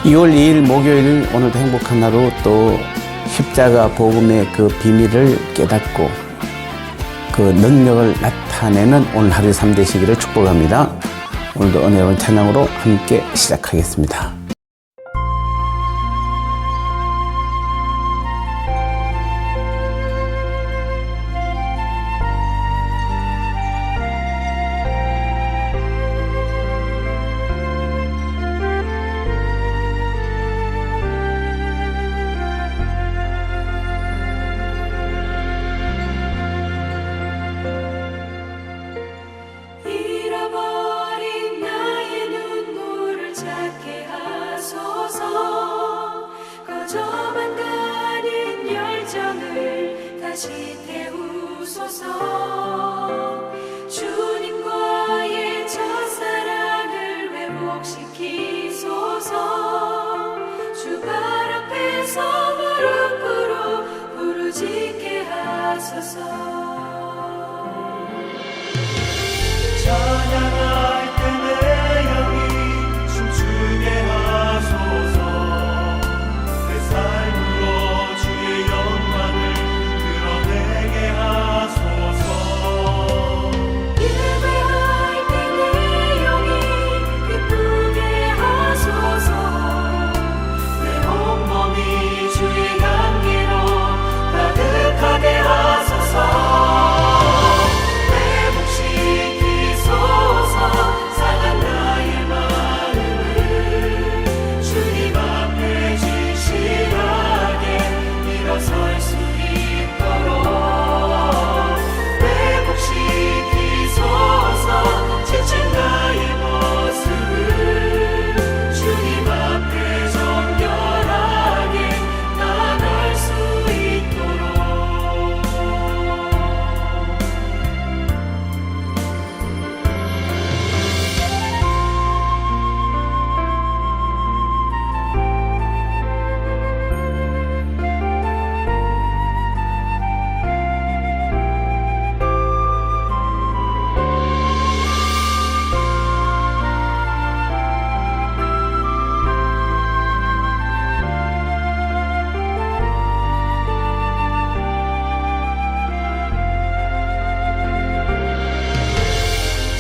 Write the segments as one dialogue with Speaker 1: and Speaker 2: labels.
Speaker 1: 2월 2일 목요일, 오늘도 행복한 하루, 또 십자가 복음의 그 비밀을 깨닫고 그 능력을 나타내는 오늘 하루의 삶 되시기를 축복합니다. 오늘도 은혜로운 찬양으로 함께 시작하겠습니다.
Speaker 2: 다시 태우소서. 주님과의 첫사랑을 회복시키소서. 주 발 앞에서 무릎 꿇어 부르짖게 하소서.
Speaker 3: 찬양할 때 내 영이 춤추게 하소서. 내 삶으로 주의 영광을 드러내게 하소서.
Speaker 2: 예배할 때 내 영이 기쁘게 하소서. 내 온몸이 주의 향기로 가득하게 하소서. 회복시키소서. 상한 나의 마음을 주님 앞에 진실하게 일어설 수 있도록 회복시키소서. 지친 나의 모습을 주님 앞에 정결하게 나갈 수 있도록.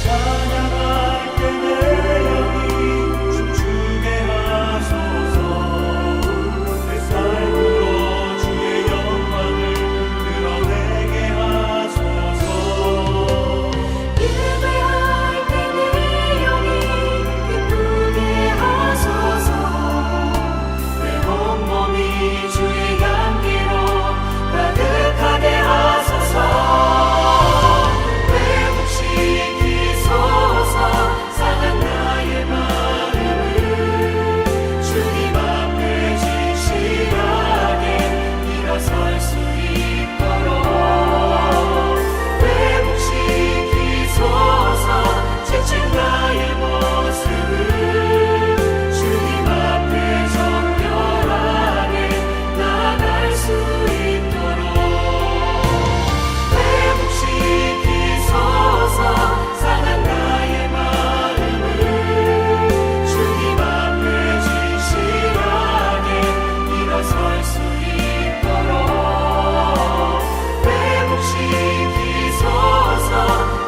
Speaker 3: 찬양할 때 내 영이 춤추게 하소서. 내 삶으로 주의 영광을 드러내게 하소서.
Speaker 2: 예배할 때 내 영이 기쁘게 하소서. 내 온몸이 주의 향기로 가득하게 하소서. 회복시키소서. 상한 나의 마음을 주님 앞에 진실하게 일어설 수 있도록 회복시키소서. 지친 나의 모습을 주님 앞에 정결하게 나갈 수 있도록 회복시키소서. 상한 나의 마음을 주님 앞에 진실하게 일어설 수 있도록 회복시키소서.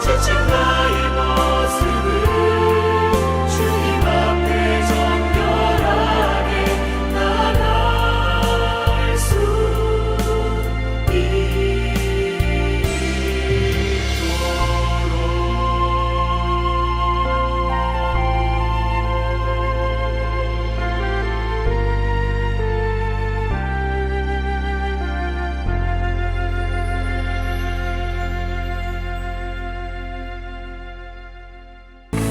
Speaker 2: 지친 나의 모습을 주님 앞에 정결하게 나갈 수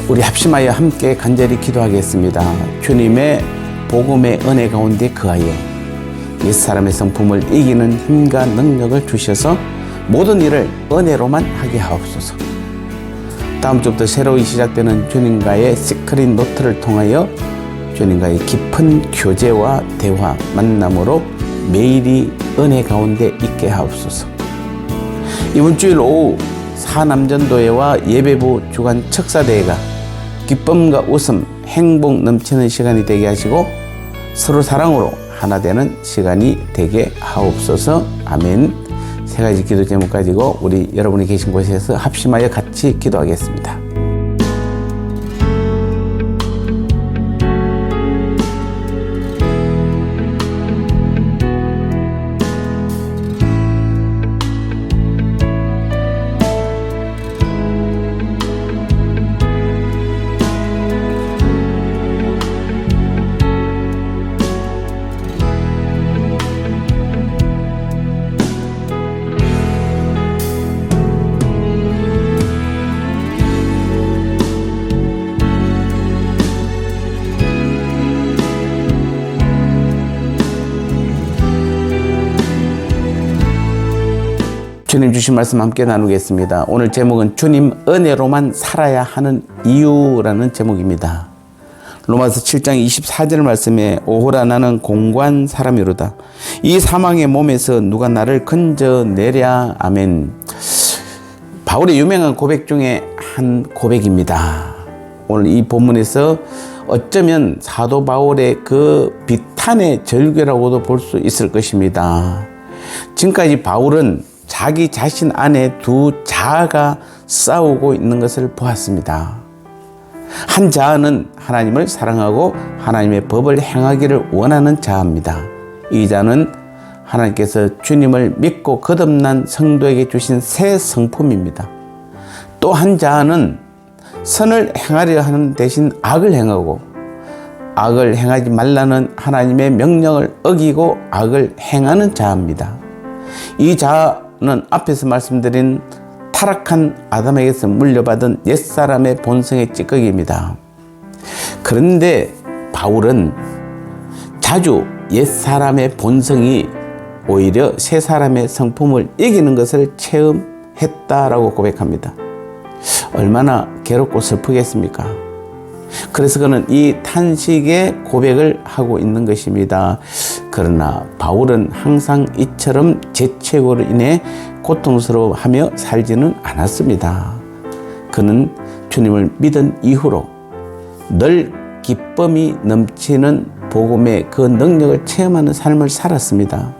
Speaker 1: 우리 합심하여 함께 간절히 기도하겠습니다. 주님의 복음의 은혜 가운데 거하여 옛사람의 성품을 이기는 힘과 능력을 주셔서 모든 일을 은혜로만 하게 하옵소서. 다음 주부터 새로이 시작되는 주님과의 시크릿 노트를 통하여 주님과의 깊은 교제와 대화, 만남으로 매일이 은혜 가운데 있게 하옵소서. 이번 주일 오후 사남전도회와 예배부 주간 척사대회가 기쁨과 웃음, 행복 넘치는 시간이 되게 하시고 서로 사랑으로 하나 되는 시간이 되게 하옵소서. 아멘. 세 가지 기도 제목 가지고 우리 여러분이 계신 곳에서 합심하여 같이 기도하겠습니다. 주님 주신 말씀 함께 나누겠습니다. 오늘 제목은 주님 은혜로만 살아야 하는 이유라는 제목입니다. 로마서 7장 24절 말씀에 오호라 나는 공고한 사람이로다. 이 사망의 몸에서 누가 나를 건져내랴. 아멘. 바울의 유명한 고백 중에 한 고백입니다. 오늘 이 본문에서 어쩌면 사도 바울의 그 비탄의 절규라고도 볼 수 있을 것입니다. 지금까지 바울은 자기 자신 안에 두 자아가 싸우고 있는 것을 보았습니다. 한 자아는 하나님을 사랑하고 하나님의 법을 행하기를 원하는 자아입니다. 이 자는 하나님께서 주님을 믿고 거듭난 성도에게 주신 새 성품입니다. 또 한 자아는 선을 행하려 하는 대신 악을 행하고 악을 행하지 말라는 하나님의 명령을 어기고 악을 행하는 자아입니다. 이 자아는 앞에서 말씀드린 타락한 아담에게서 물려받은 옛사람의 본성의 찌꺼기입니다. 그런데 바울은 자주 옛사람의 본성이 오히려 새사람의 성품을 이기는 것을 체험했다라고 고백합니다. 얼마나 괴롭고 슬프겠습니까? 그래서 그는 이 탄식의 고백을 하고 있는 것입니다. 그러나 바울은 항상 이처럼 죄책으로 인해 고통스러워하며 살지는 않았습니다. 그는 주님을 믿은 이후로 늘 기쁨이 넘치는 복음의 그 능력을 체험하는 삶을 살았습니다.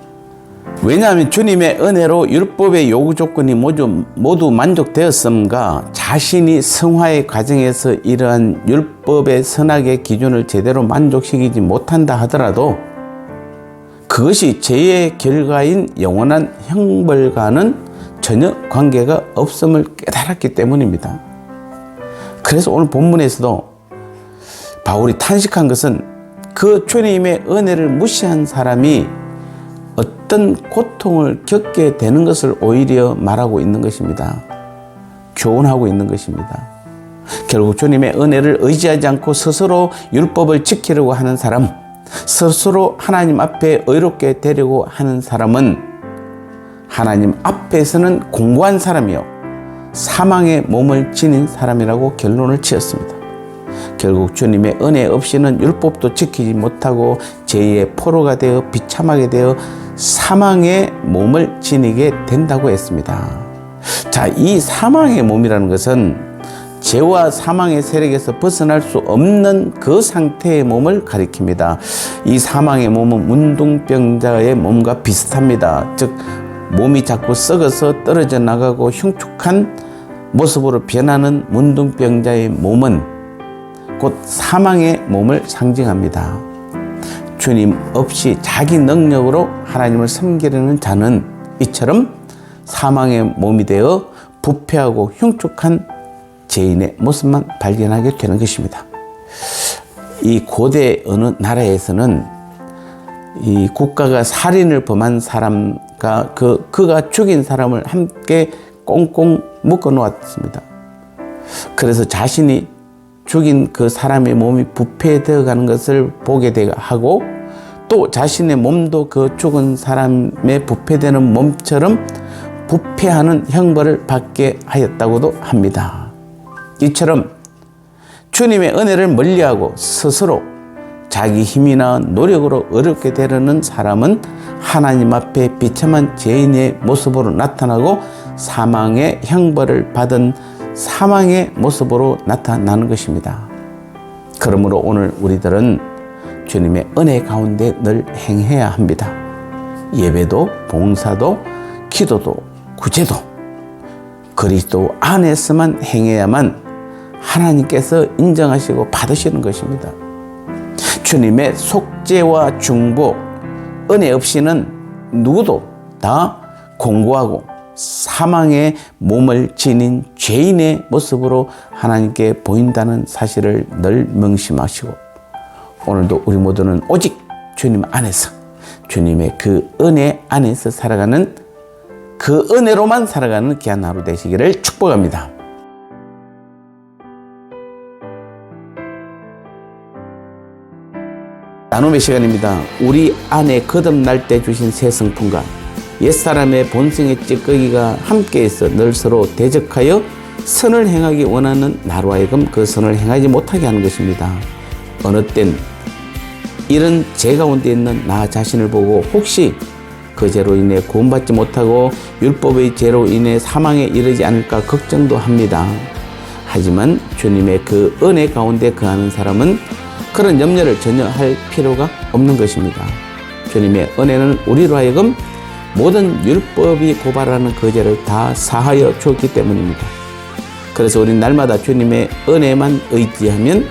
Speaker 1: 왜냐하면 주님의 은혜로 율법의 요구 조건이 모두 만족되었음과 자신이 성화의 과정에서 이러한 율법의 선악의 기준을 제대로 만족시키지 못한다 하더라도 그것이 죄의 결과인 영원한 형벌과는 전혀 관계가 없음을 깨달았기 때문입니다. 그래서 오늘 본문에서도 바울이 탄식한 것은 그 주님의 은혜를 무시한 사람이 어떤 고통을 겪게 되는 것을 오히려 말하고 있는 것입니다. 교훈하고 있는 것입니다. 결국 주님의 은혜를 의지하지 않고 스스로 율법을 지키려고 하는 사람, 스스로 하나님 앞에 의롭게 되려고 하는 사람은 하나님 앞에서는 공고한 사람이요 사망의 몸을 지닌 사람이라고 결론을 지었습니다. 결국 주님의 은혜 없이는 율법도 지키지 못하고 죄의 포로가 되어 비참하게 되어 사망의 몸을 지니게 된다고 했습니다. 자, 이 사망의 몸이라는 것은 죄와 사망의 세력에서 벗어날 수 없는 그 상태의 몸을 가리킵니다. 이 사망의 몸은 문둥병자의 몸과 비슷합니다. 즉 몸이 자꾸 썩어서 떨어져 나가고 흉측한 모습으로 변하는 문둥병자의 몸은 곧 사망의 몸을 상징합니다. 주님 없이 자기 능력으로 하나님을 섬기려는 자는 이처럼 사망의 몸이 되어 부패하고 흉측한 죄인의 모습만 발견하게 되는 것입니다. 이 고대 어느 나라에서는 이 국가가 살인을 범한 사람과 그가 죽인 사람을 함께 꽁꽁 묶어 놓았습니다. 그래서 자신이 죽인 그 사람의 몸이 부패되어 가는 것을 보게 하고 또 자신의 몸도 그 죽은 사람의 부패되는 몸처럼 부패하는 형벌을 받게 하였다고도 합니다. 이처럼 주님의 은혜를 멀리하고 스스로 자기 힘이나 노력으로 어렵게 되려는 사람은 하나님 앞에 비참한 죄인의 모습으로 나타나고 사망의 형벌을 받은 사망의 모습으로 나타나는 것입니다. 그러므로 오늘 우리들은 주님의 은혜 가운데 늘 행해야 합니다. 예배도, 봉사도, 기도도, 구제도 그리스도 안에서만 행해야만 하나님께서 인정하시고 받으시는 것입니다. 주님의 속죄와 중보, 은혜 없이는 누구도 다 공고하고 사망의 몸을 지닌 죄인의 모습으로 하나님께 보인다는 사실을 늘 명심하시고 오늘도 우리 모두는 오직 주님 안에서 주님의 그 은혜 안에서 살아가는 그 은혜로만 살아가는 귀한 하루 되시기를 축복합니다. 나눔의 시간입니다. 우리 안에 거듭날 때 주신 새 성품과 옛사람의 본성의 찌꺼기가 함께해서 늘 서로 대적하여 선을 행하기 원하는 나로 하여금 그 선을 행하지 못하게 하는 것입니다. 어느 땐 이런 죄 가운데 있는 나 자신을 보고 혹시 그 죄로 인해 구원받지 못하고 율법의 죄로 인해 사망에 이르지 않을까 걱정도 합니다. 하지만 주님의 그 은혜 가운데 거하는 사람은 그런 염려를 전혀 할 필요가 없는 것입니다. 주님의 은혜는 우리로 하여금 모든 율법이 고발하는 그 죄를 다 사하여 주었기 때문입니다. 그래서 우린 날마다 주님의 은혜만 의지하면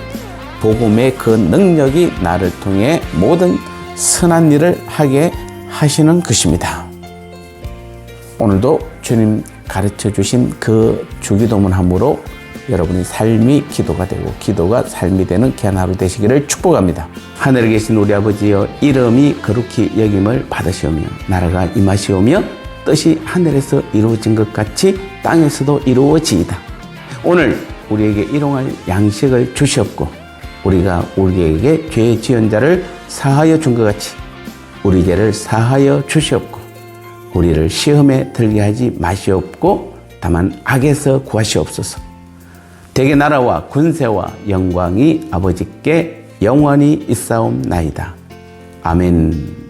Speaker 1: 복음의 그 능력이 나를 통해 모든 선한 일을 하게 하시는 것입니다. 오늘도 주님 가르쳐 주신 그 주기도문함으로 여러분의 삶이 기도가 되고 기도가 삶이 되는 귀한 하루 되시기를 축복합니다. 하늘에 계신 우리 아버지여, 이름이 거룩히 여김을 받으시오며 나라가 임하시오며 뜻이 하늘에서 이루어진 것 같이 땅에서도 이루어지이다. 오늘 우리에게 일용할 양식을 주시옵고 우리가 우리에게 죄 지은 자를 사하여 준 것 같이 우리 죄를 사하여 주시옵고 우리를 시험에 들게 하지 마시옵고 다만 악에서 구하시옵소서. 대개 나라와 군세와 영광이 아버지께 영원히 있사옵나이다. 아멘.